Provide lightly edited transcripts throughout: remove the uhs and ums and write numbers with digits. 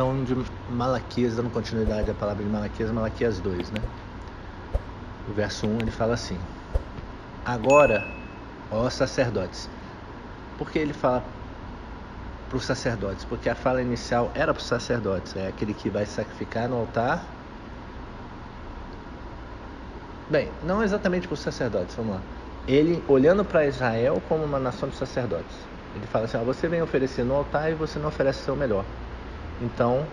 questão de Malaquias, dando continuidade à palavra de Malaquias 2, né? O verso 1, ele fala assim: agora, ó sacerdotes. Por que ele fala para os sacerdotes? Porque a fala inicial era para os sacerdotes, é aquele que vai sacrificar no altar. Bem, não exatamente para os sacerdotes, vamos lá. Ele olhando para Israel como uma nação de sacerdotes. Ele fala assim: você vem oferecer no altar e você não oferece o seu melhor. Então,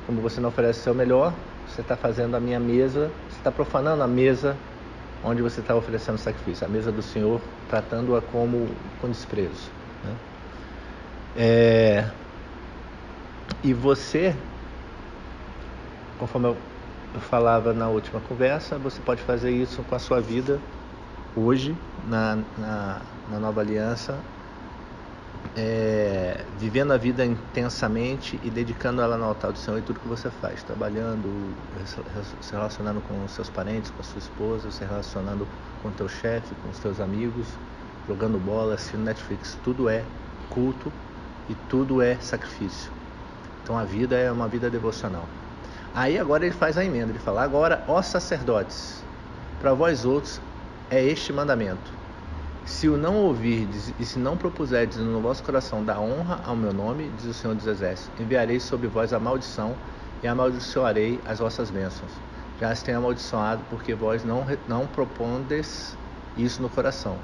como você não oferece o seu melhor, você está fazendo a minha mesa, você está profanando a mesa onde você está oferecendo sacrifício, a mesa do Senhor, tratando-a com desprezo, né? E você, conforme eu falava na última conversa, você pode fazer isso com a sua vida hoje, na nova aliança, vivendo a vida intensamente e dedicando ela no altar do Senhor em tudo que você faz, trabalhando, se relacionando com os seus parentes, com a sua esposa, se relacionando com o teu chefe, com os teus amigos, jogando bola, assistindo Netflix. Tudo é culto e tudo é sacrifício. Então a vida é uma vida devocional. Aí agora ele faz a emenda, ele fala: agora, ó sacerdotes, para vós outros é este mandamento: se o não ouvirdes e se não propuserdes no vosso coração dar honra ao meu nome, diz o Senhor dos Exércitos, enviarei sobre vós a maldição e amaldiçoarei as vossas bênçãos. Já as tenho amaldiçoado, porque vós não propondes isso no coração.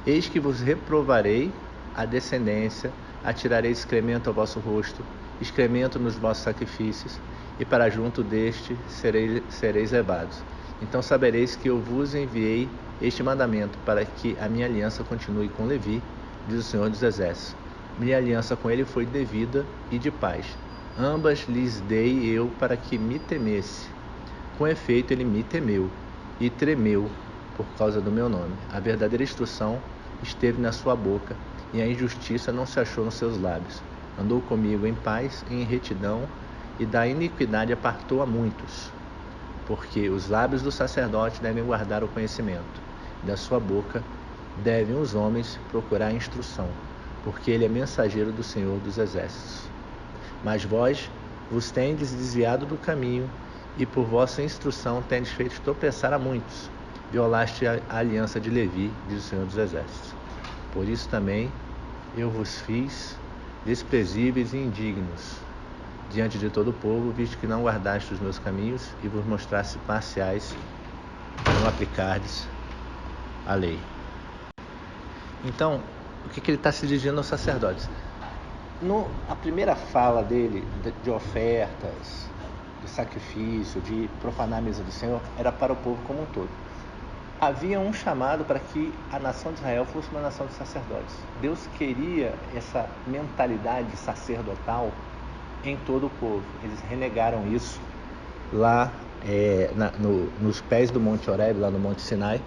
Eis que vos reprovarei a descendência, atirarei excremento ao vosso rosto, excremento nos vossos sacrifícios, e para junto deste sereis levados. Então sabereis que eu vos enviei este mandamento, para que a minha aliança continue com Levi, diz o Senhor dos Exércitos. Minha aliança com ele foi devida e de paz. Ambas lhes dei eu para que me temesse. Com efeito, ele me temeu e tremeu por causa do meu nome. A verdadeira instrução esteve na sua boca, e a injustiça não se achou nos seus lábios. Andou comigo em paz e em retidão, e da iniquidade apartou a muitos. Porque os lábios do sacerdote devem guardar o conhecimento, e da sua boca devem os homens procurar a instrução, porque ele é mensageiro do Senhor dos Exércitos. Mas vós vos tendes desviado do caminho, e por vossa instrução tendes feito tropeçar a muitos. Violaste a aliança de Levi, diz o Senhor dos Exércitos. Por isso também eu vos fiz desprezíveis e indignos diante de todo o povo, visto que não guardaste os meus caminhos e vos mostraste parciais e não aplicardes a lei. Então, o que ele está se dirigindo aos sacerdotes? A primeira fala dele de ofertas, de sacrifício, de profanar a mesa do Senhor, era para o povo como um todo. Havia um chamado para que a nação de Israel fosse uma nação de sacerdotes. Deus queria essa mentalidade sacerdotal em todo o povo. Eles renegaram isso lá nos pés do Monte Horebe, lá no Monte Sinai.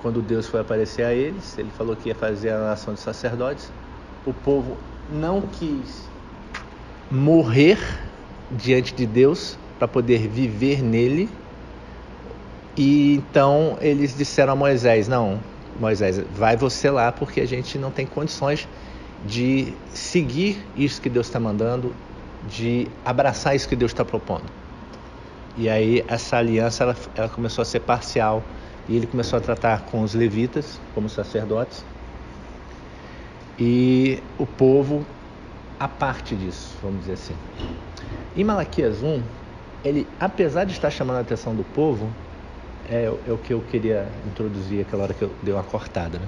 Quando Deus foi aparecer a eles, ele falou que ia fazer a nação de sacerdotes. O povo não quis morrer diante de Deus para poder viver nele. E então eles disseram a Moisés: não, Moisés, vai você lá, porque a gente não tem condições de seguir isso que Deus está mandando, de abraçar isso que Deus está propondo. E aí essa aliança ela começou a ser parcial, e ele começou a tratar com os levitas como sacerdotes e o povo a parte disso, vamos dizer assim. Em Malaquias 1, ele, apesar de estar chamando a atenção do povo, é o que eu queria introduzir aquela hora que eu dei uma cortada, né?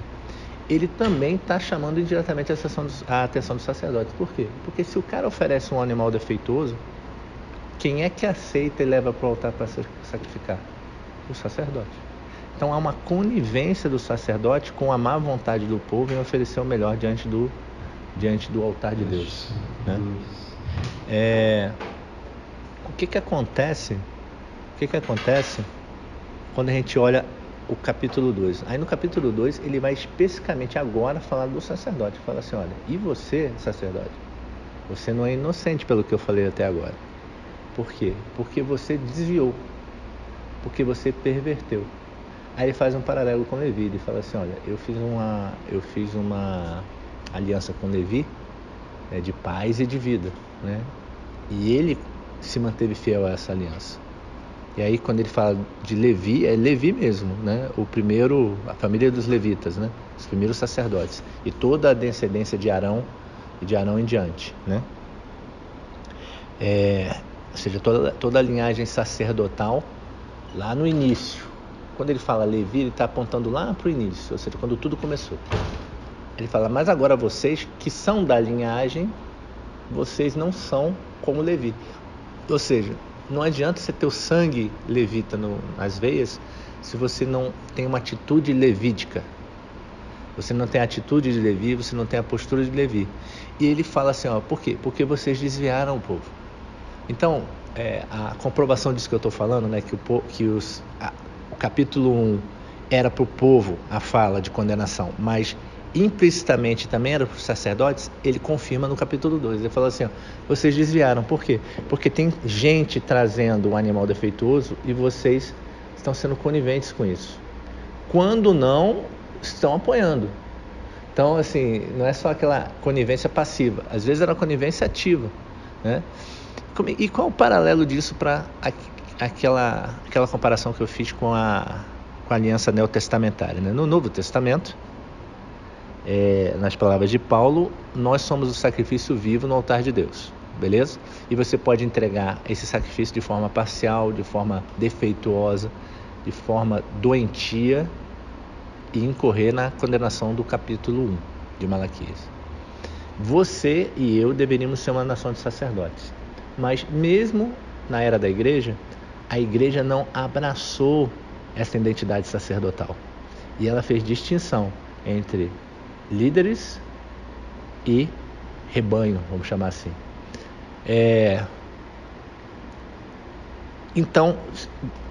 Ele também está chamando indiretamente a atenção dos sacerdotes. Por quê? Porque se o cara oferece um animal defeituoso, quem é que aceita e leva para o altar para sacrificar? O sacerdote. Então há uma conivência do sacerdote com a má vontade do povo em oferecer o melhor diante do altar de Deus, né? O que acontece quando a gente olha o capítulo 2? Aí no capítulo 2 ele vai especificamente agora falar do sacerdote. Fala assim: olha, e você, sacerdote, você não é inocente pelo que eu falei até agora. Por quê? Porque você desviou, porque você perverteu. Aí ele faz um paralelo com Levi. Ele fala assim: olha, eu fiz uma aliança com Levi, de paz e de vida, né? E ele se manteve fiel a essa aliança. E aí quando ele fala de Levi, é Levi mesmo, né? A família dos levitas, né? Os primeiros sacerdotes. E toda a descendência de Arão e de Arão em diante, né? Ou seja, toda a linhagem sacerdotal lá no início. Quando ele fala Levi, ele está apontando lá para o início, ou seja, quando tudo começou. Ele fala, mas agora vocês que são da linhagem, vocês não são como Levi. Ou seja, não adianta você ter o sangue levita nas veias se você não tem uma atitude levítica. Você não tem a atitude de Levi, você não tem a postura de Levi. E ele fala assim, por quê? Porque vocês desviaram o povo. Então, a comprovação disso que eu estou falando, né, que o capítulo 1 era para o povo a fala de condenação, mas implicitamente também era para os sacerdotes, ele confirma no capítulo 2. Ele fala assim, vocês desviaram. Por quê? Porque tem gente trazendo um animal defeituoso e vocês estão sendo coniventes com isso. Quando não, estão apoiando. Então, assim, não é só aquela conivência passiva. Às vezes era uma conivência ativa, né? E qual o paralelo disso para aquela comparação que eu fiz com a aliança neotestamentária, né? No Novo Testamento, nas palavras de Paulo, nós somos o sacrifício vivo no altar de Deus, beleza? E você pode entregar esse sacrifício de forma parcial, de forma defeituosa, de forma doentia e incorrer na condenação do capítulo 1 de Malaquias. Você e eu deveríamos ser uma nação de sacerdotes, mas mesmo na era da igreja, a igreja não abraçou essa identidade sacerdotal e ela fez distinção entre líderes e rebanho, vamos chamar assim. Então,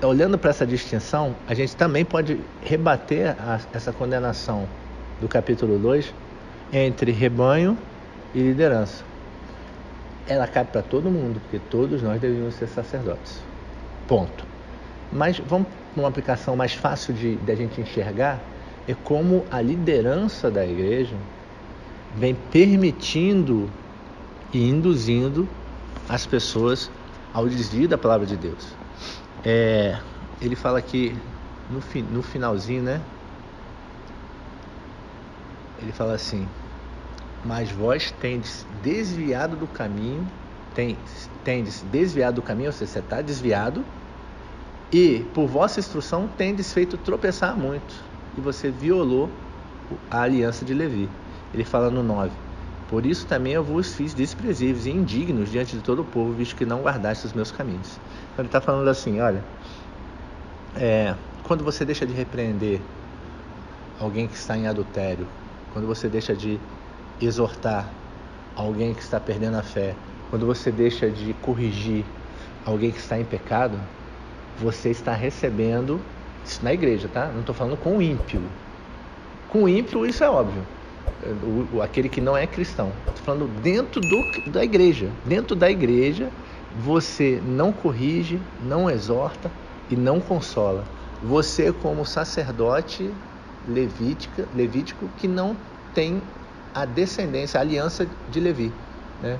olhando para essa distinção, a gente também pode rebater essa condenação do capítulo 2 entre rebanho e liderança. Ela cabe para todo mundo, porque todos nós deveríamos ser sacerdotes. Ponto. Mas vamos para uma aplicação mais fácil de a gente enxergar, é como a liderança da igreja vem permitindo e induzindo as pessoas ao desvio da palavra de Deus. Ele fala aqui no finalzinho, né? Ele fala assim, mas vós tendes desviado do caminho, tendes desviado do caminho, ou seja, você está desviado, e por vossa instrução tendes feito tropeçar muito, e você violou a aliança de Levi. Ele fala no 9, por isso também eu vos fiz desprezíveis e indignos diante de todo o povo, visto que não guardaste os meus caminhos. Então ele está falando assim, olha, quando você deixa de repreender alguém que está em adultério, quando você deixa de exortar alguém que está perdendo a fé, quando você deixa de corrigir alguém que está em pecado, você está recebendo, isso na igreja, tá? Não estou falando com o ímpio. Com o ímpio isso é óbvio, aquele que não é cristão. Estou falando dentro da igreja. Dentro da igreja você não corrige, não exorta e não consola. Você como sacerdote levítico que não tem a descendência, a aliança de Levi, né?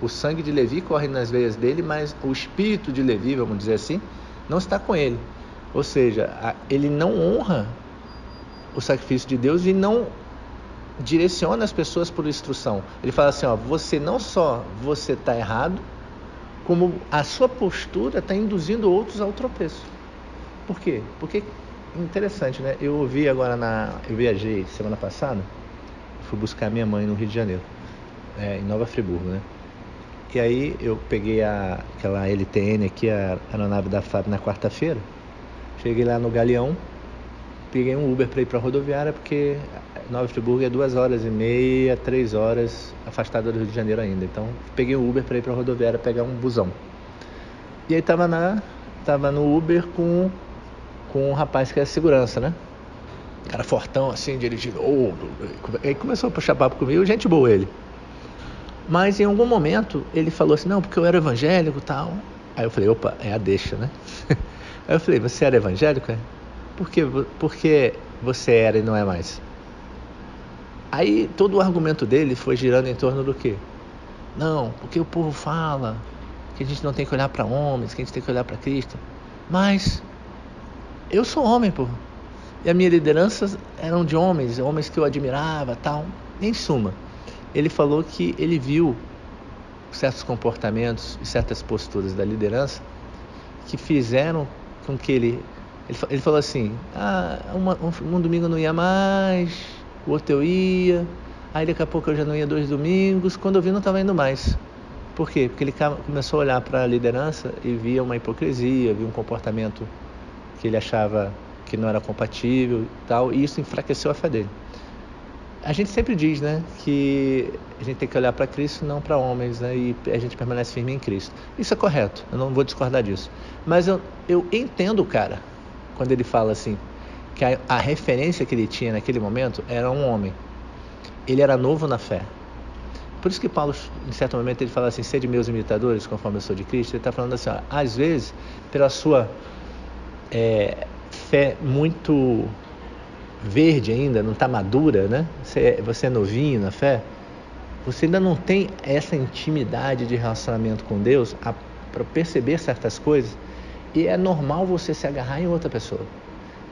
O sangue de Levi corre nas veias dele, mas o espírito de Levi, vamos dizer assim, não está com ele. Ou seja, ele não honra o sacrifício de Deus e não direciona as pessoas por instrução. Ele fala assim, você não só você está errado, como a sua postura está induzindo outros ao tropeço. Por quê? Porque, interessante, né? Eu viajei semana passada, fui buscar minha mãe no Rio de Janeiro, em Nova Friburgo, né? E aí eu peguei aquela LTN aqui, a aeronave da FAB, na quarta-feira. Cheguei lá no Galeão, peguei um Uber para ir para a rodoviária, porque Nova Friburgo é 2h30, 3 horas afastada do Rio de Janeiro ainda. Então peguei um Uber para ir para a rodoviária pegar um busão. E aí tava no Uber com um rapaz que é segurança, né? Cara fortão assim, dirigindo. Aí começou a puxar papo comigo, gente boa ele. Mas em algum momento ele falou assim, não, porque eu era evangélico e tal. Aí eu falei, opa, é a deixa, né? Aí eu falei, você era evangélico? Por que você era e não é mais? Aí todo o argumento dele foi girando em torno do quê? Não, porque o povo fala que a gente não tem que olhar para homens, que a gente tem que olhar para Cristo. Mas eu sou homem, pô. E a minha liderança eram de homens que eu admirava, tal. Em suma, ele falou que ele viu certos comportamentos e certas posturas da liderança que fizeram com que ele falou assim, um domingo eu não ia mais, o outro eu ia, aí daqui a pouco eu já não ia 2 domingos, quando eu vi não estava indo mais. Por quê? Porque ele começou a olhar para a liderança e via uma hipocrisia, via um comportamento que ele achava que não era compatível e tal, e isso enfraqueceu a fé dele. A gente sempre diz, né, que a gente tem que olhar para Cristo, não para homens, né, e a gente permanece firme em Cristo. Isso é correto, eu não vou discordar disso. Mas eu entendo o cara, quando ele fala assim, que a referência que ele tinha naquele momento era um homem. Ele era novo na fé. Por isso que Paulo, em certo momento, ele fala assim, sede meus imitadores, conforme eu sou de Cristo. Ele está falando assim, ó, às vezes, pela sua fé muito verde ainda, não está madura, né? Você é novinho na fé, você ainda não tem essa intimidade de relacionamento com Deus para perceber certas coisas, e é normal você se agarrar em outra pessoa.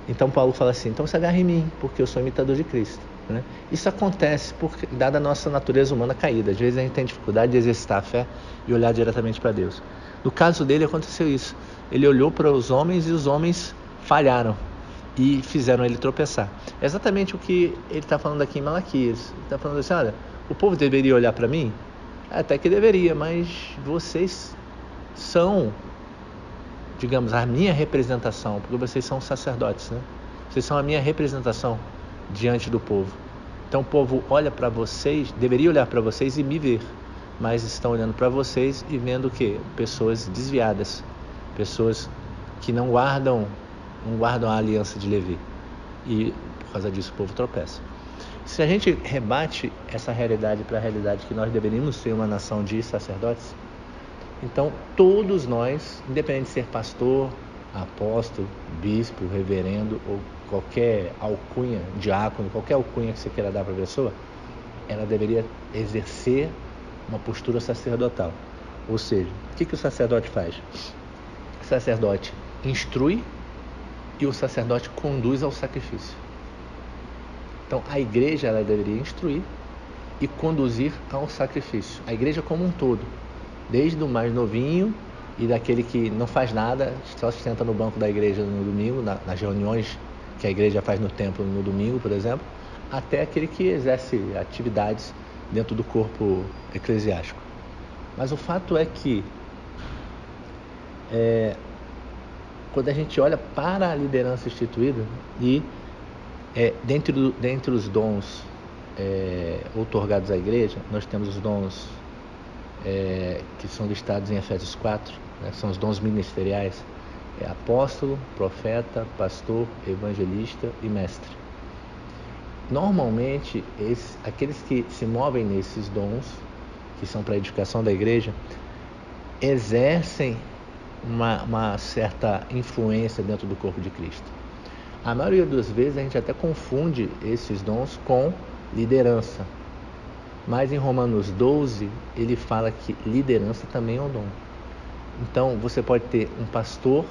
Então Paulo fala assim, então se agarra em mim, porque eu sou imitador de Cristo, né? Isso acontece dada a nossa natureza humana caída. Às vezes a gente tem dificuldade de exercitar a fé e olhar diretamente para Deus. No caso dele aconteceu isso. Ele olhou para os homens e os homens falharam e fizeram ele tropeçar. É exatamente o que ele está falando aqui em Malaquias. Ele está falando assim, olha, o povo deveria olhar para mim? Até que deveria, mas vocês são, digamos, a minha representação, porque vocês são sacerdotes, né? Vocês são a minha representação diante do povo. Então o povo olha para vocês, deveria olhar para vocês e me ver, mas estão olhando para vocês e vendo o quê? Pessoas desviadas, pessoas que não guardam a aliança de Levi, e por causa disso o povo tropeça. Se a gente rebate essa realidade para a realidade que nós deveríamos ser uma nação de sacerdotes, então todos nós, independente de ser pastor, apóstolo, bispo, reverendo ou qualquer alcunha, diácono, qualquer alcunha que você queira dar para a pessoa, ela deveria exercer uma postura sacerdotal. Ou seja, o que o sacerdote faz? O sacerdote instrui e o sacerdote conduz ao sacrifício. Então a igreja ela deveria instruir e conduzir ao sacrifício. A igreja como um todo, desde o mais novinho e daquele que não faz nada, só se senta no banco da igreja no domingo, nas reuniões que a igreja faz no templo no domingo, por exemplo, até aquele que exerce atividades dentro do corpo eclesiástico. Mas o fato é que quando a gente olha para a liderança instituída e dentre os dons outorgados à igreja, nós temos os dons que são listados em Efésios 4, né, são os dons ministeriais, apóstolo, profeta, pastor, evangelista e mestre. Normalmente, aqueles que se movem nesses dons, que são para a edificação da igreja, exercem uma certa influência dentro do corpo de Cristo. A maioria das vezes a gente até confunde esses dons com liderança. Mas em Romanos 12, ele fala que liderança também é um dom. Então, você pode ter um pastor,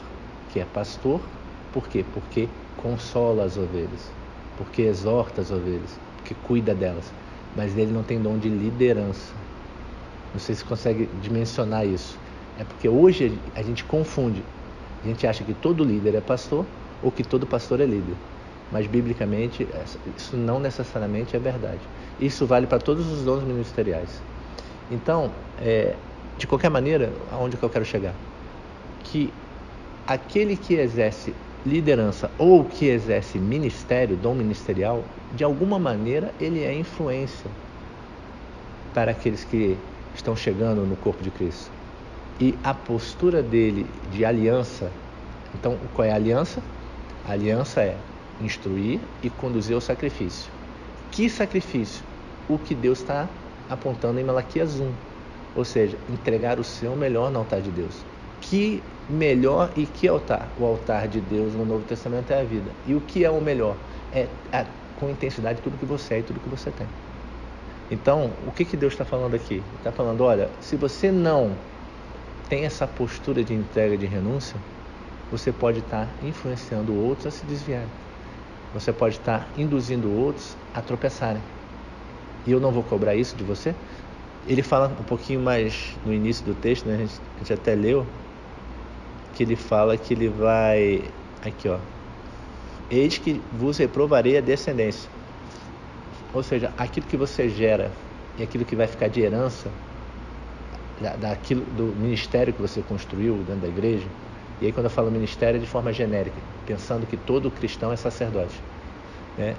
que é pastor, por quê? Porque consola as ovelhas, porque exorta as ovelhas, porque cuida delas. Mas ele não tem dom de liderança. Não sei se você consegue dimensionar isso. É porque hoje a gente confunde. A gente acha que todo líder é pastor ou que todo pastor é líder. Mas, biblicamente, isso não necessariamente é verdade. Isso vale para todos os dons ministeriais. Então, de qualquer maneira, aonde que eu quero chegar? Que aquele que exerce liderança ou que exerce ministério, dom ministerial, de alguma maneira ele é influência para aqueles que estão chegando no corpo de Cristo. E a postura dele de aliança, então qual é a aliança? A aliança é instruir e conduzir ao sacrifício. Que sacrifício? O que Deus está apontando em Malaquias 1, ou seja, entregar o seu melhor no altar de Deus. Que melhor e que altar? O altar de Deus no Novo Testamento é a vida. E o que é o melhor? É com intensidade tudo que você é e tudo que você tem. Então, o que Deus está falando aqui? Ele está falando, olha, se você não tem essa postura de entrega, de renúncia, você pode estar influenciando outros a se desviarem. Você pode estar induzindo outros a tropeçarem. E eu não vou cobrar isso de você? Ele fala um pouquinho mais no início do texto, né? A gente até leu, que ele fala que ele vai... Aqui, ó. Eis que vos reprovarei a descendência. Ou seja, aquilo que você gera e aquilo que vai ficar de herança daquilo, do ministério que você construiu dentro da igreja. E aí quando eu falo ministério é de forma genérica, pensando que todo cristão é sacerdote, né?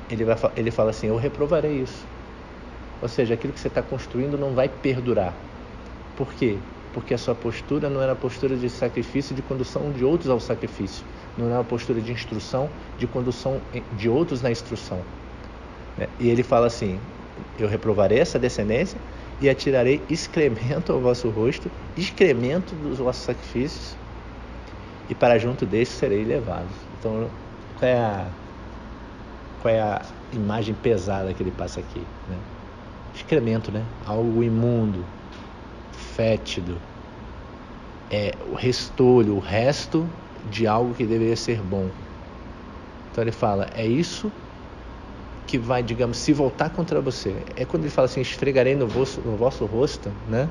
Ele fala assim, eu reprovarei isso. Ou seja, aquilo que você está construindo não vai perdurar. Por quê? Porque a sua postura não era a postura de sacrifício, de condução de outros ao sacrifício. Não era uma postura de instrução, de condução de outros na instrução. E ele fala assim, eu reprovarei essa descendência e atirarei excremento ao vosso rosto, excremento dos vossos sacrifícios, e para junto destes serei levados. Então, qual é a imagem pesada que ele passa aqui, né? Excremento, né? Algo imundo, fétido, o restolho, o resto de algo que deveria ser bom. Então ele fala, é isso que vai, digamos, se voltar contra você. É quando ele fala assim, esfregarei no vosso rosto, né?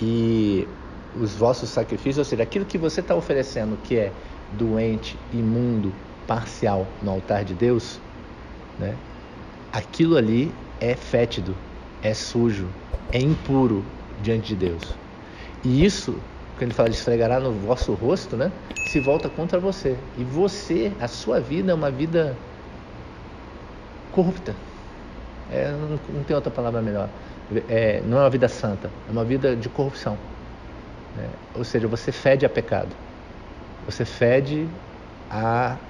E os vossos sacrifícios, ou seja, aquilo que você está oferecendo que é doente, imundo, parcial no altar de Deus, né? Aquilo ali é fétido, é sujo, é impuro diante de Deus. E isso, quando ele fala de esfregará no vosso rosto, né? Se volta contra você. E você, a sua vida é uma vida corrupta. Não tem outra palavra melhor. Não é uma vida santa, é uma vida de corrupção. Ou seja, você fede a pecado. Você fede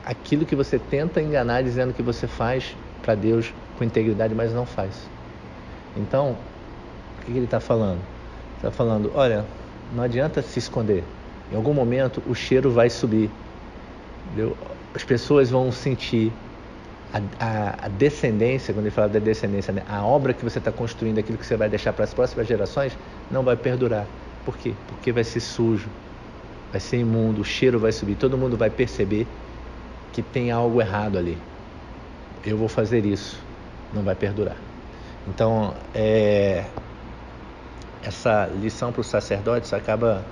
aquilo que você tenta enganar dizendo que você faz para Deus com integridade, mas não faz. Então, o que ele está falando? Ele está falando, olha, não adianta se esconder. Em algum momento o cheiro vai subir. Entendeu? As pessoas vão sentir a descendência, quando ele fala da descendência, né? A obra que você está construindo, aquilo que você vai deixar para as próximas gerações, não vai perdurar. Por quê? Porque vai ser sujo, vai ser imundo, o cheiro vai subir, todo mundo vai perceber que tem algo errado ali. Eu vou fazer isso, não vai perdurar. Então, essa lição para os sacerdotes acaba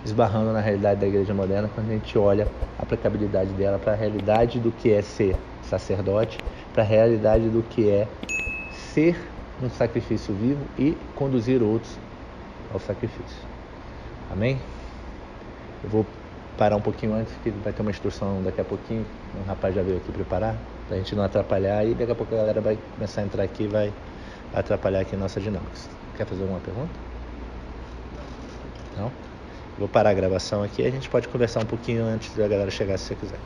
esbarrando na realidade da igreja moderna quando a gente olha a aplicabilidade dela para a realidade do que é ser sacerdote, para a realidade do que é ser um sacrifício vivo e conduzir outros ao sacrifício. Amém? Eu vou parar um pouquinho antes, que vai ter uma instrução daqui a pouquinho. Um rapaz já veio aqui preparar, para a gente não atrapalhar, e daqui a pouco a galera vai começar a entrar aqui e vai atrapalhar aqui a nossa dinâmica. Quer fazer alguma pergunta? Não? Vou parar a gravação aqui e a gente pode conversar um pouquinho antes da galera chegar, se você quiser.